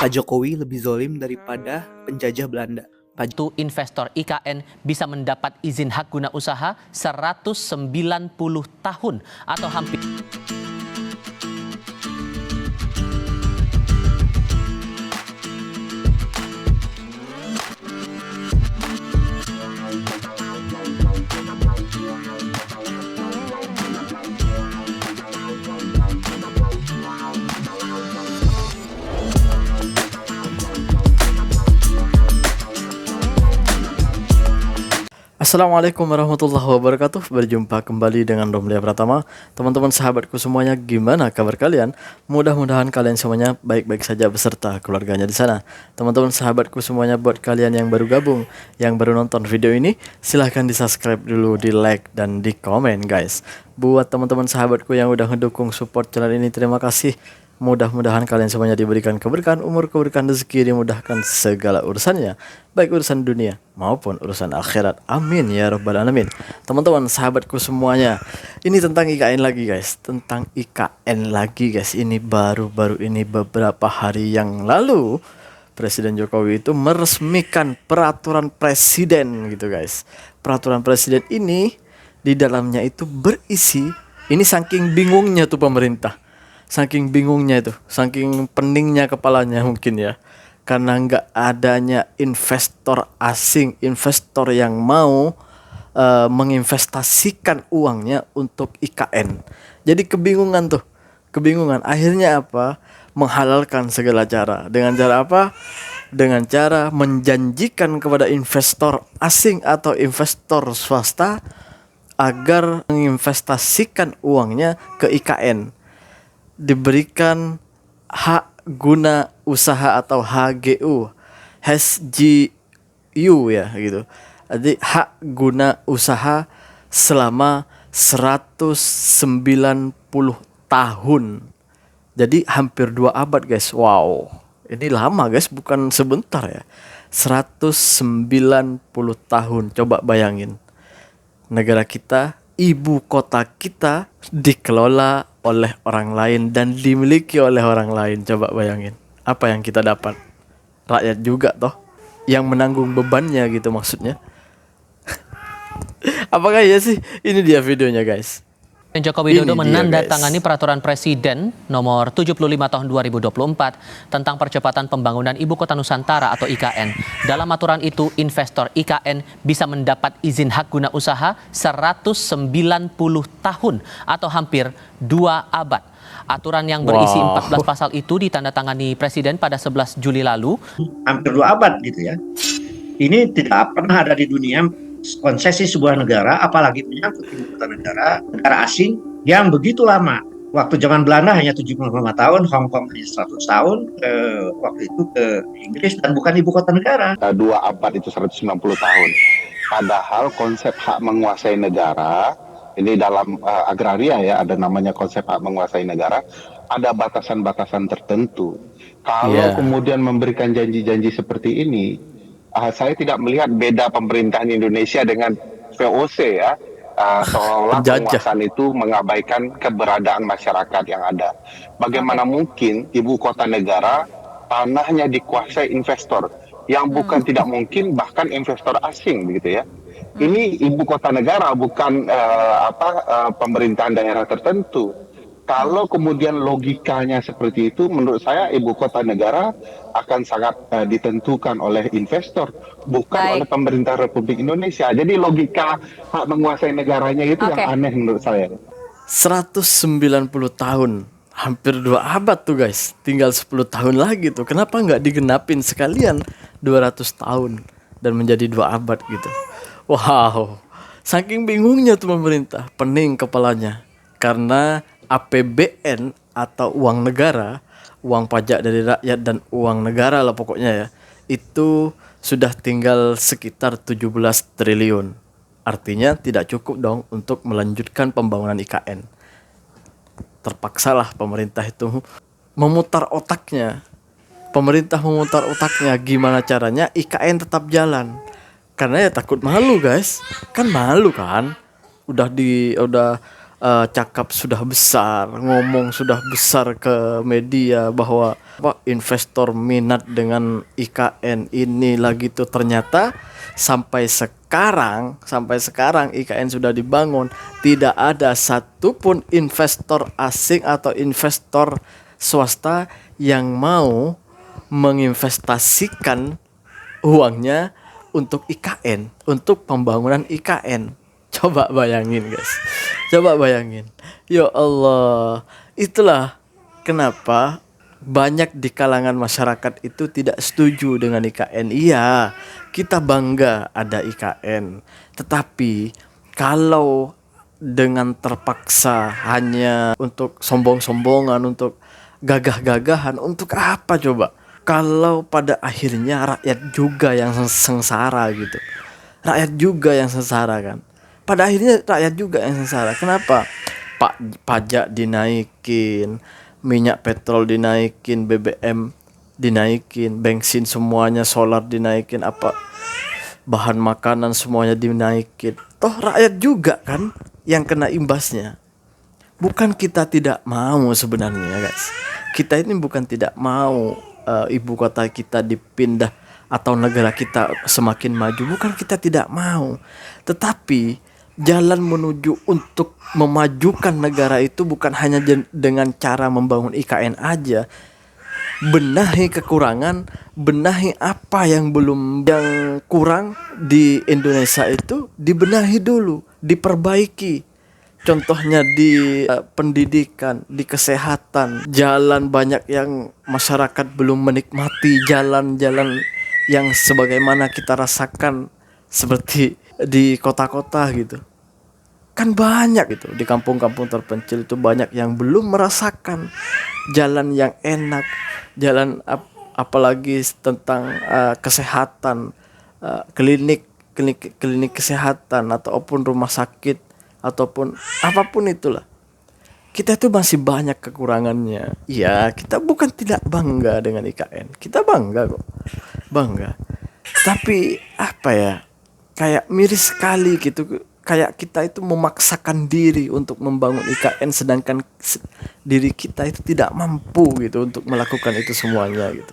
Pak Jokowi lebih zolim daripada penjajah Belanda. Itu investor IKN bisa mendapat izin hak guna usaha 190 tahun atau hampir. Assalamualaikum warahmatullahi wabarakatuh. Berjumpa kembali dengan Romlia Pratama. Teman-teman sahabatku semuanya, gimana kabar kalian? Mudah-mudahan kalian semuanya baik-baik saja beserta keluarganya di sana. Teman-teman sahabatku semuanya, buat kalian yang baru gabung, yang baru nonton video ini, silahkan di subscribe dulu, di like dan di komen guys. Buat teman-teman sahabatku yang udah ngedukung support channel ini, terima kasih. Mudah-mudahan kalian semuanya diberikan keberkahan umur, keberkahan rezeki, dimudahkan segala urusannya, baik urusan dunia maupun urusan akhirat. Amin ya rabbal alamin. Teman-teman sahabatku semuanya, ini tentang IKN lagi guys. Tentang IKN lagi guys. Ini baru-baru ini beberapa hari yang lalu Presiden Jokowi itu meresmikan peraturan presiden gitu guys. Peraturan presiden ini di dalamnya itu berisi, ini saking bingungnya tuh pemerintah. Saking bingungnya itu, saking peningnya kepalanya mungkin ya, karena nggak adanya investor asing, investor yang mau menginvestasikan uangnya untuk IKN. Jadi kebingungan tuh, kebingungan. Akhirnya apa? Menghalalkan segala cara. Dengan cara apa? Dengan cara menjanjikan kepada investor asing atau investor swasta agar menginvestasikan uangnya ke IKN. Diberikan hak guna usaha atau HGU, HGU ya gitu. Jadi hak guna usaha selama 190 tahun. Jadi hampir 2 abad guys. Wow. Ini lama guys, bukan sebentar ya. 190 tahun. Coba bayangin. Negara kita, ibu kota kita dikelola oleh orang lain dan dimiliki oleh orang lain. Coba bayangin, apa yang kita dapat? Rakyat juga toh yang menanggung bebannya gitu maksudnya. Apakah iya sih? Ini dia videonya guys. Joko Widodo menandatangani peraturan presiden nomor 75 tahun 2024 tentang percepatan pembangunan Ibu Kota Nusantara atau IKN. Dalam aturan itu, investor IKN bisa mendapat izin hak guna usaha 190 tahun atau hampir 2 abad. Aturan yang berisi 14 pasal itu ditandatangani presiden pada 11 Juli lalu. Hampir 2 abad gitu ya. Ini tidak pernah ada di dunia konsesi sebuah negara, apalagi menyangkut ibu kota negara asing yang begitu lama. Waktu zaman Belanda hanya 75 tahun, Hong Kong hanya 100 tahun, waktu itu ke Inggris dan bukan ibu kota negara. 2 abad itu 190 tahun. Padahal konsep hak menguasai negara, ini dalam agraria ya, ada namanya konsep hak menguasai negara, ada batasan-batasan tertentu. Kalau kemudian memberikan janji-janji seperti ini, saya tidak melihat beda pemerintahan Indonesia dengan VOC ya, seolah-olah penguasaan itu mengabaikan keberadaan masyarakat yang ada. Bagaimana mungkin ibu kota negara tanahnya dikuasai investor yang bukan tidak mungkin bahkan investor asing begitu ya. Ini ibu kota negara bukan pemerintahan daerah tertentu. Kalau kemudian logikanya seperti itu, menurut saya ibu kota negara akan sangat ditentukan oleh investor, bukan oleh pemerintah Republik Indonesia. Jadi logika hak menguasai negaranya itu yang aneh menurut saya. 190 tahun, hampir 2 abad tuh guys. Tinggal 10 tahun lagi tuh. Kenapa nggak digenapin sekalian 200 tahun dan menjadi 2 abad gitu? Wow, saking bingungnya tuh pemerintah, pening kepalanya. Karena APBN atau uang negara, uang pajak dari rakyat dan uang negara lah pokoknya ya, itu sudah tinggal sekitar 17 triliun. Artinya tidak cukup dong untuk melanjutkan pembangunan IKN. Terpaksalah pemerintah itu memutar otaknya. Pemerintah memutar otaknya gimana caranya IKN tetap jalan. Karena ya takut malu guys. Kan malu kan. Udah cakap sudah besar, ngomong sudah besar ke media bahwa investor minat dengan IKN ini lagi tuh, ternyata sampai sekarang IKN sudah dibangun, tidak ada satupun investor asing atau investor swasta yang mau menginvestasikan uangnya untuk IKN, untuk pembangunan IKN. Coba bayangin guys, coba bayangin. Ya Allah, itulah kenapa banyak di kalangan masyarakat itu tidak setuju dengan IKN. Iya, kita bangga ada IKN, tetapi kalau dengan terpaksa hanya untuk sombong-sombongan, untuk gagah-gagahan, untuk apa coba? Kalau pada akhirnya rakyat juga yang sengsara gitu. Rakyat juga yang sengsara kan. Pada akhirnya rakyat juga yang sengsara. Kenapa? Pajak dinaikin, minyak petrol dinaikin, BBM dinaikin, bensin semuanya, solar dinaikin, apa bahan makanan semuanya dinaikin. Toh rakyat juga kan yang kena imbasnya. Bukan kita tidak mau sebenarnya guys. Kita ini bukan tidak mau ibu kota kita dipindah atau negara kita semakin maju. Bukan kita tidak mau. Tetapi jalan menuju untuk memajukan negara itu bukan hanya dengan cara membangun IKN aja. Benahi kekurangan, benahi apa yang kurang di Indonesia itu, dibenahi dulu, diperbaiki. Contohnya di pendidikan, di kesehatan, jalan banyak yang masyarakat belum menikmati, jalan-jalan yang sebagaimana kita rasakan seperti di kota-kota gitu. Kan banyak gitu, di kampung-kampung terpencil itu banyak yang belum merasakan jalan yang enak, jalan apalagi tentang kesehatan, klinik kesehatan ataupun rumah sakit ataupun apapun itulah. Kita itu masih banyak kekurangannya. Ya, kita bukan tidak bangga dengan IKN. Kita bangga kok. Bangga. Tapi apa ya? Kayak miris sekali gitu. Kayak kita itu memaksakan diri untuk membangun IKN sedangkan diri kita itu tidak mampu gitu untuk melakukan itu semuanya gitu.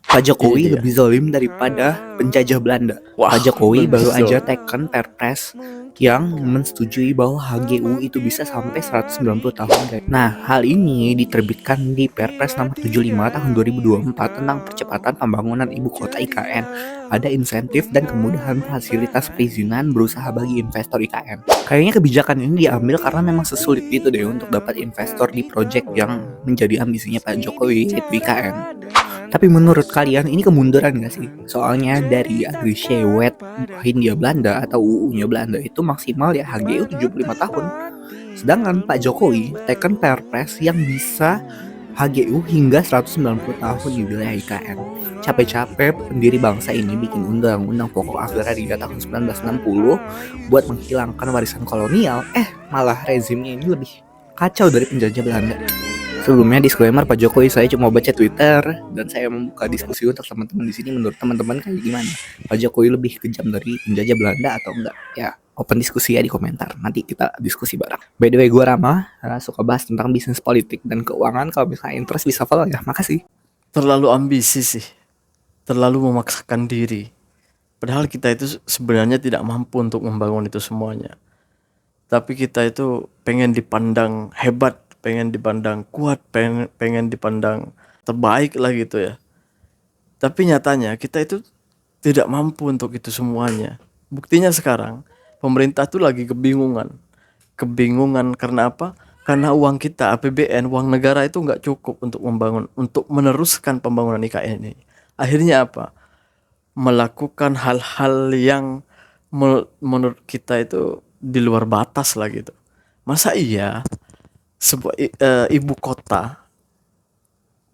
Pak Jokowi Iya. lebih zalim daripada penjajah Belanda. Wah, Pak Jokowi lebih baru zalim. aja teken Perpres yang mensetujui bahwa HGU itu bisa sampai 190 tahun. Guys. Nah, hal ini diterbitkan di Perpres nomor 75 tahun 2024 tentang percepatan pembangunan ibu kota IKN. Ada insentif dan kemudahan fasilitas perizinan berusaha bagi investor IKN. Kayaknya kebijakan ini diambil karena memang sesulit itu deh untuk dapat investor di proyek yang menjadi ambisinya Pak Jokowi, yaitu IKN. Tapi menurut kalian ini kemunduran gak sih? Soalnya dari Agrisyewet Hindia Belanda atau UU-nya Belanda itu maksimal ya HGU 75 tahun. Sedangkan Pak Jokowi teken Perpres yang bisa HGU hingga 190 tahun di wilayah IKN. Capek-capek pendiri bangsa ini bikin undang-undang pokok agraria tahun 1960 buat menghilangkan warisan kolonial. Malah rezimnya ini lebih kacau dari penjajah Belanda. Sebelumnya disclaimer, Pak Jokowi saya cuma baca Twitter dan saya membuka diskusi untuk teman-teman di sini. Menurut teman-teman kayak gimana? Pak Jokowi lebih kejam dari penjajah Belanda atau enggak? Ya, open diskusi ya di komentar. Nanti kita diskusi bareng. By the way, gue Rama, suka bahas tentang bisnis politik dan keuangan. Kalau misalnya interest bisa follow ya. Makasih. Terlalu ambisi sih. Terlalu memaksakan diri. Padahal kita itu sebenarnya tidak mampu untuk membangun itu semuanya. Tapi kita itu pengen dipandang hebat, pengen dipandang kuat, pengen dipandang terbaik lah gitu ya. Tapi nyatanya kita itu tidak mampu untuk itu semuanya. Buktinya sekarang pemerintah tuh lagi kebingungan karena apa? Karena uang kita APBN, uang negara itu nggak cukup untuk meneruskan pembangunan IKN ini. Akhirnya apa? Melakukan hal-hal yang menurut kita itu di luar batas lah gitu. Masa iya sebuah ibu kota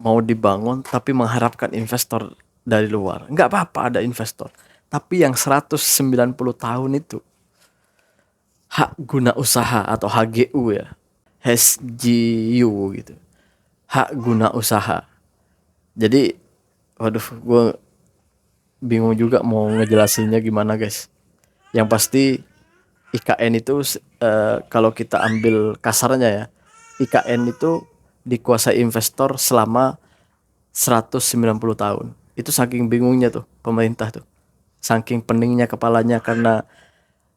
mau dibangun tapi mengharapkan investor dari luar? Nggak apa-apa ada investor, tapi yang 190 tahun itu hak guna usaha atau HGU ya, HGU gitu, hak guna usaha. Jadi waduh, gue bingung juga mau ngejelasinnya gimana guys. Yang pasti IKN itu kalau kita ambil kasarnya ya, IKN itu dikuasai investor selama 190 tahun. Itu saking bingungnya tuh pemerintah tuh. Saking peningnya kepalanya karena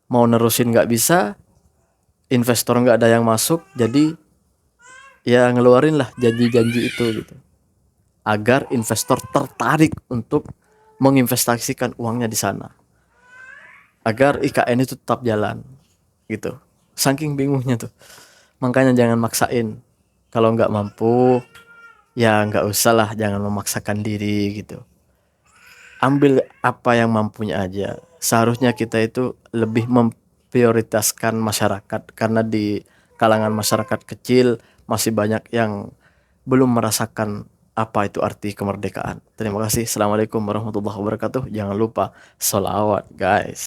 mau nerusin nggak bisa, investor nggak ada yang masuk, jadi ya ngeluarin lah janji-janji itu gitu. Agar investor tertarik untuk menginvestasikan uangnya di sana. Agar IKN itu tetap jalan gitu. Saking bingungnya tuh. Makanya jangan maksain. Kalau nggak mampu, ya nggak usah lah, jangan memaksakan diri gitu. Ambil apa yang mampunya aja. Seharusnya kita itu lebih memprioritaskan masyarakat, karena di kalangan masyarakat kecil masih banyak yang belum merasakan apa itu arti kemerdekaan. Terima kasih. Assalamualaikum warahmatullahi wabarakatuh. Jangan lupa sholawat guys.